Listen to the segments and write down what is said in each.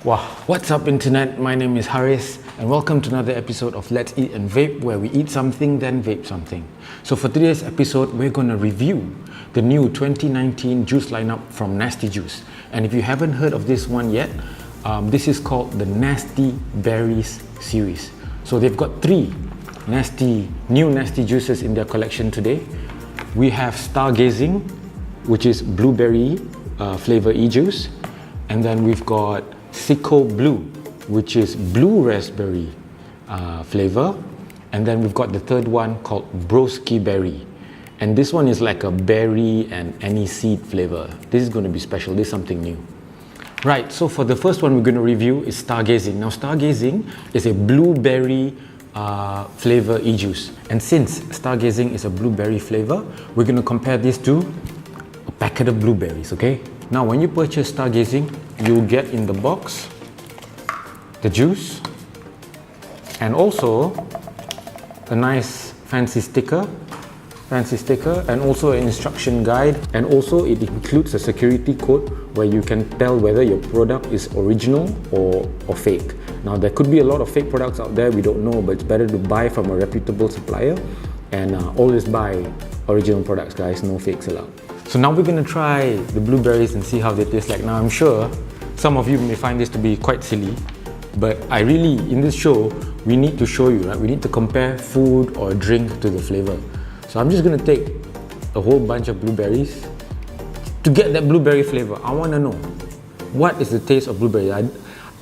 Wow, what's up internet? My name is Haris and welcome to another episode of Let's Eat and Vape, where we eat something then vape something. So for today's episode, we're going to review the new 2019 juice lineup from Nasty Juice. And if you haven't heard of this one yet, this is called the Nasty Berries series. So they've got three new nasty juices in their collection today. We have Stargazing, which is blueberry flavor e-juice, and then we've got Sicko Blue, which is blue raspberry flavor, and then we've got the third one called Broski Berry, and this one is like a berry and any seed flavor. This is going to be special. This is something new. Right, so for the first one we're going to review is Stargazing. Now Stargazing is a blueberry flavor e-juice, and since Stargazing is a blueberry flavor, we're going to compare this to a packet of blueberries. Okay, now when you purchase Stargazing, you'll get in the box the juice and also a nice fancy sticker, and also an instruction guide, and also it includes a security code where you can tell whether your product is original or fake. Now there could be a lot of fake products out there, we don't know, but it's better to buy from a reputable supplier and always buy original products, guys, no fakes allowed. So now we're going to try the blueberries and see how they taste like. Now I'm sure some of you may find this to be quite silly, but in this show, we need to show you, right? We need to compare food or drink to the flavor. So I'm just going to take a whole bunch of blueberries. To get that blueberry flavor, I want to know, what is the taste of blueberry?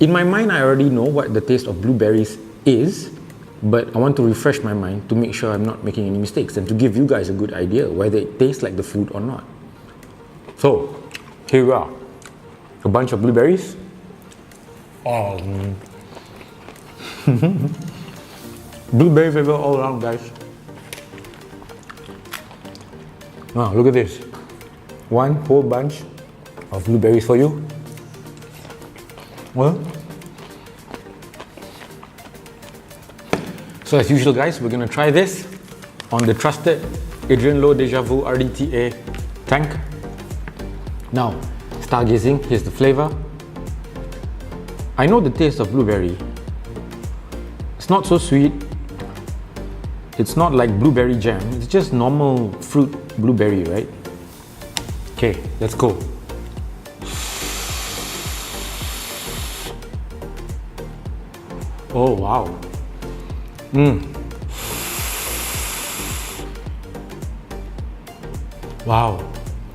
In my mind, I already know what the taste of blueberries is, but I want to refresh my mind to make sure I'm not making any mistakes and to give you guys a good idea whether it tastes like the fruit or not. So, here we are. A bunch of blueberries. Blueberry flavor all around, guys. Wow, look at this. One whole bunch of blueberries for you. Well, so as usual, guys, we're going to try this on the trusted Adrian Low Deja Vu RDTA tank. Now, Stargazing, here's the flavor. I know the taste of blueberry. It's not so sweet. It's not like blueberry jam. It's just normal fruit blueberry, right? Okay, let's go. Oh, wow. Wow,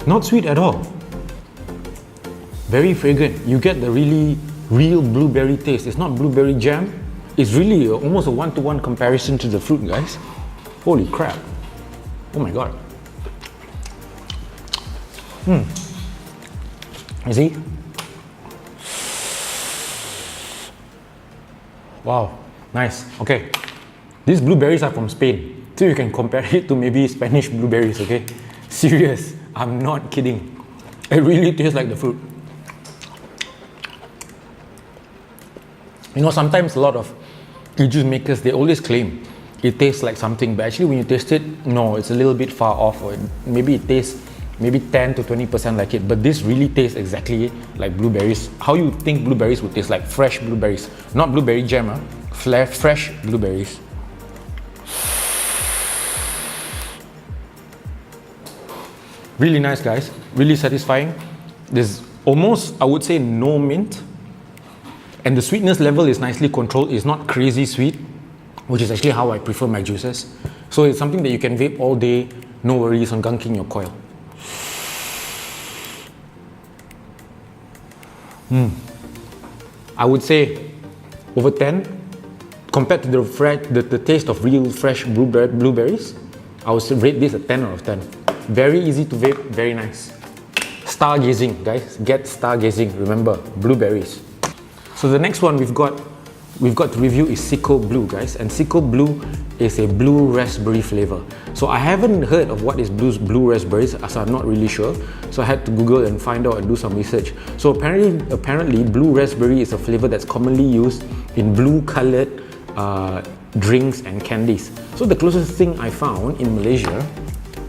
not sweet at all. Very fragrant. You get the really real blueberry taste. It's not blueberry jam. It's really almost a one-to-one comparison to the fruit, guys. Holy crap. Oh my god. You see? Wow, nice. Okay, these blueberries are from Spain, so you can compare it to maybe Spanish blueberries, okay? Serious, I'm not kidding. It really tastes like the fruit. You know, sometimes a lot of e-juice makers, they always claim it tastes like something, but actually when you taste it, no, it's a little bit far off, or maybe it tastes maybe 10 to 20% like it, but this really tastes exactly like blueberries. How you think blueberries would taste, like fresh blueberries, not blueberry jam, fresh blueberries. Really nice, guys, really satisfying. There's almost, I would say, no mint, and the sweetness level is nicely controlled. It's not crazy sweet, which is actually how I prefer my juices. So it's something that you can vape all day, no worries on gunking your coil. I would say over 10 compared to the taste of real fresh blueberries. I would rate this a 10 out of 10. Very easy to vape, very nice. Stargazing, guys, get Stargazing. Remember, blueberries. So the next one we've got to review is Sicko Blue, guys, and Sicko Blue is a blue raspberry flavor. So I haven't heard of what is blue raspberries, so I'm not really sure. So I had to Google and find out and do some research. So apparently blue raspberry is a flavor that's commonly used in blue colored drinks and candies. So the closest thing I found in Malaysia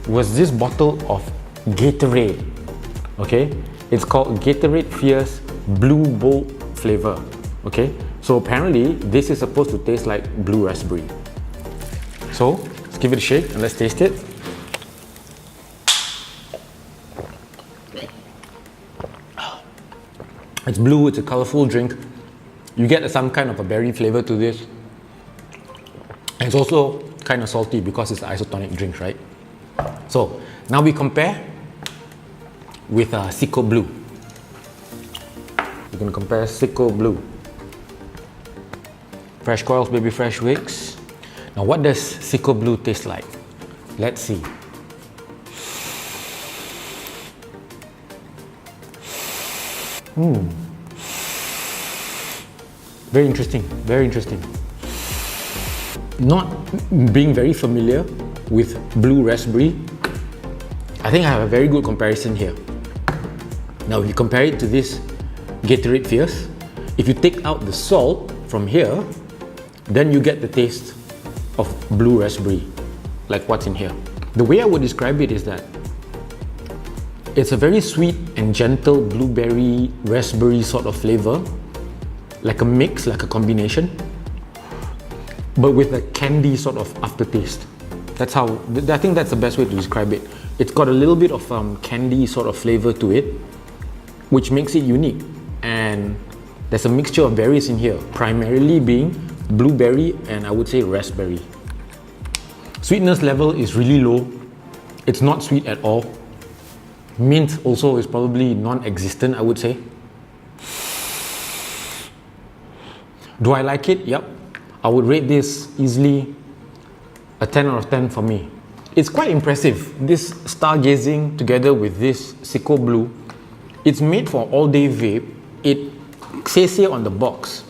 was this bottle of Gatorade. Okay, it's called Gatorade Fierce Blue Bolt flavor. Okay, so apparently this is supposed to taste like blue raspberry. So let's give it a shake and let's taste it. It's blue, it's a colorful drink. You get some kind of a berry flavor to this. And it's also kind of salty because it's an isotonic drink, right? So now we compare with Sicko Blue. We're going to compare Sicko Blue. Fresh coils, baby fresh wicks. Now what does Sicko Blue taste like? Let's see. Very interesting, very interesting. Not being very familiar with blue raspberry, I think I have a very good comparison here. Now if you compare it to this Gatorade Fierce, if you take out the salt from here, then you get the taste of blue raspberry, like what's in here. The way I would describe it is that it's a very sweet and gentle blueberry raspberry sort of flavor, like a mix, like a combination, but with a candy sort of aftertaste. That's how, I think that's the best way to describe it. It's got a little bit of candy sort of flavor to it, which makes it unique. And there's a mixture of berries in here, primarily being blueberry and I would say raspberry. Sweetness level is really low. It's not sweet at all. Mint also is probably non-existent, I would say. Do I like it? Yep. I would rate this easily a 10 out of 10 for me. It's quite impressive. This Stargazing together with this Sicko Blue, it's made for all-day vape. It says here on the box,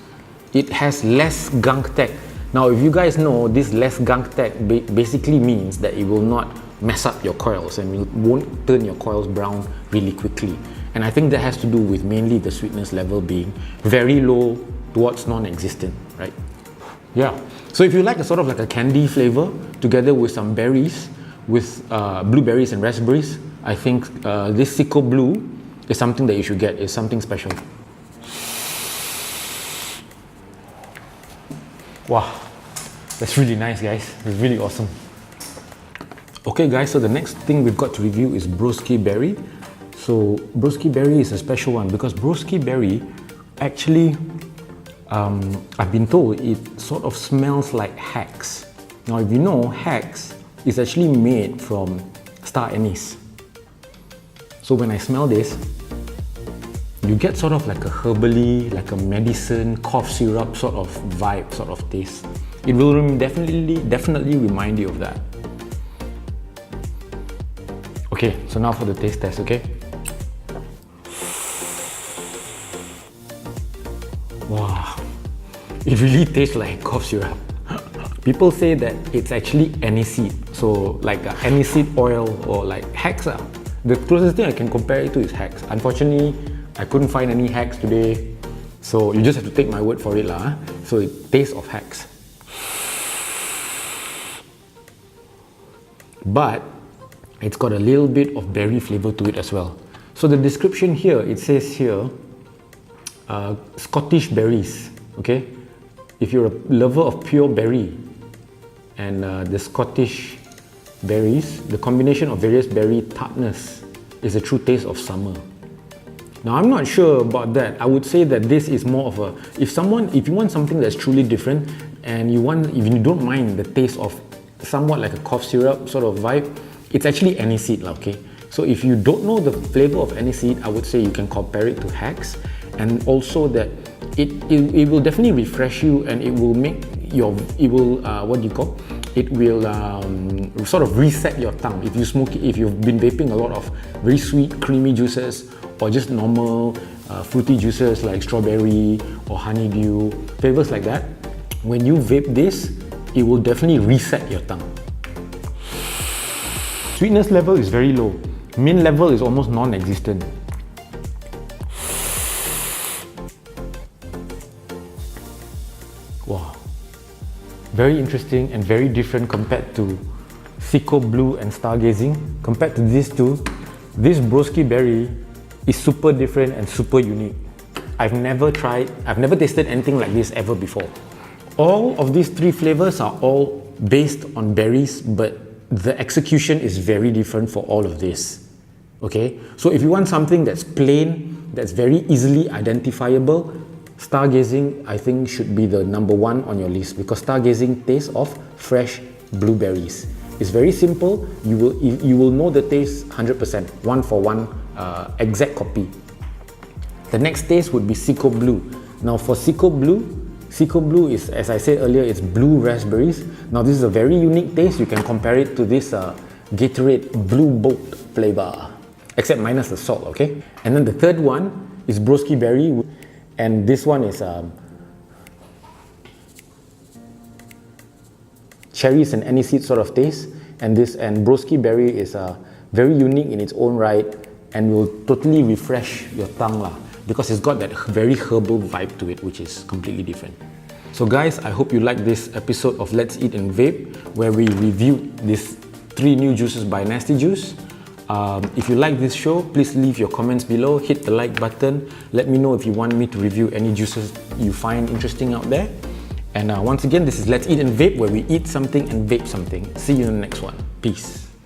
it has less gunk tech. Now, if you guys know, this less gunk tech basically means that it will not mess up your coils and it won't turn your coils brown really quickly. And I think that has to do with mainly the sweetness level being very low towards non-existent, right? Yeah. So if you like a sort of like a candy flavor together with some berries, with blueberries and raspberries, I think this Sicko Blue is something that you should get. It's something special. Wow, that's really nice, guys. It's really awesome. Okay guys, so the next thing we've got to review is Broski Berry. So Broski Berry is a special one because Broski Berry actually, I've been told it sort of smells like Hax. Now if you know, Hax is actually made from star anise. So when I smell this, you get sort of like a herbally, like a medicine, cough syrup sort of vibe, sort of taste. It will definitely remind you of that. Okay, so now for the taste test, okay? Wow, it really tastes like cough syrup. People say that it's actually aniseed, so like aniseed oil or like Hax. The closest thing I can compare it to is Hax. Unfortunately, I couldn't find any Hax today, so you just have to take my word for it lah. So it tastes of Hax. But it's got a little bit of berry flavor to it as well. So the description here, it says here, Scottish berries, okay? If you're a lover of pure berry and the Scottish berries, the combination of various berry tartness is a true taste of summer. Now I'm not sure about that. I would say that this is more of a, if you want something that's truly different and if you don't mind the taste of somewhat like a cough syrup sort of vibe, it's actually aniseed, okay? So if you don't know the flavor of aniseed, I would say you can compare it to Hax, and also that it will definitely refresh you and it will make your, it will sort of reset your tongue. If you smoke, if you've been vaping a lot of very sweet creamy juices or just normal fruity juices like strawberry or honeydew, flavors like that, when you vape this, it will definitely reset your tongue. Sweetness level is very low. Mint level is almost non-existent. Wow. Very interesting and very different compared to Sicko Blue and Stargazing. Compared to these two, this Broski Berry is super different and super unique. I've never tasted anything like this ever before. All of these 3 flavors are all based on berries, but the execution is very different for all of this. Okay, so if you want something that's plain, that's very easily identifiable, Stargazing, I think, should be the number 1 on your list, because Stargazing tastes of fresh blueberries. It's very simple. You will know the taste 100%, 1-for-1 exact copy. The next taste would be Sicko Blue. Now for Sicko Blue is, as I said earlier, it's blue raspberries. Now this is a very unique taste. You can compare it to this Gatorade Blue Boat flavor, except minus the salt, okay? And then the third one is Broski Berry, and this one is cherries and aniseed sort of taste. And Broski Berry is very unique in its own right and will totally refresh your tongue lah, because it's got that very herbal vibe to it, which is completely different. So guys, I hope you like this episode of Let's Eat and Vape, where we reviewed these 3 new juices by Nasty Juice. If you like this show, please leave your comments below, hit the like button, let me know if you want me to review any juices you find interesting out there. And once again, this is Let's Eat and Vape, where we eat something and vape something. See you in the next one. Peace.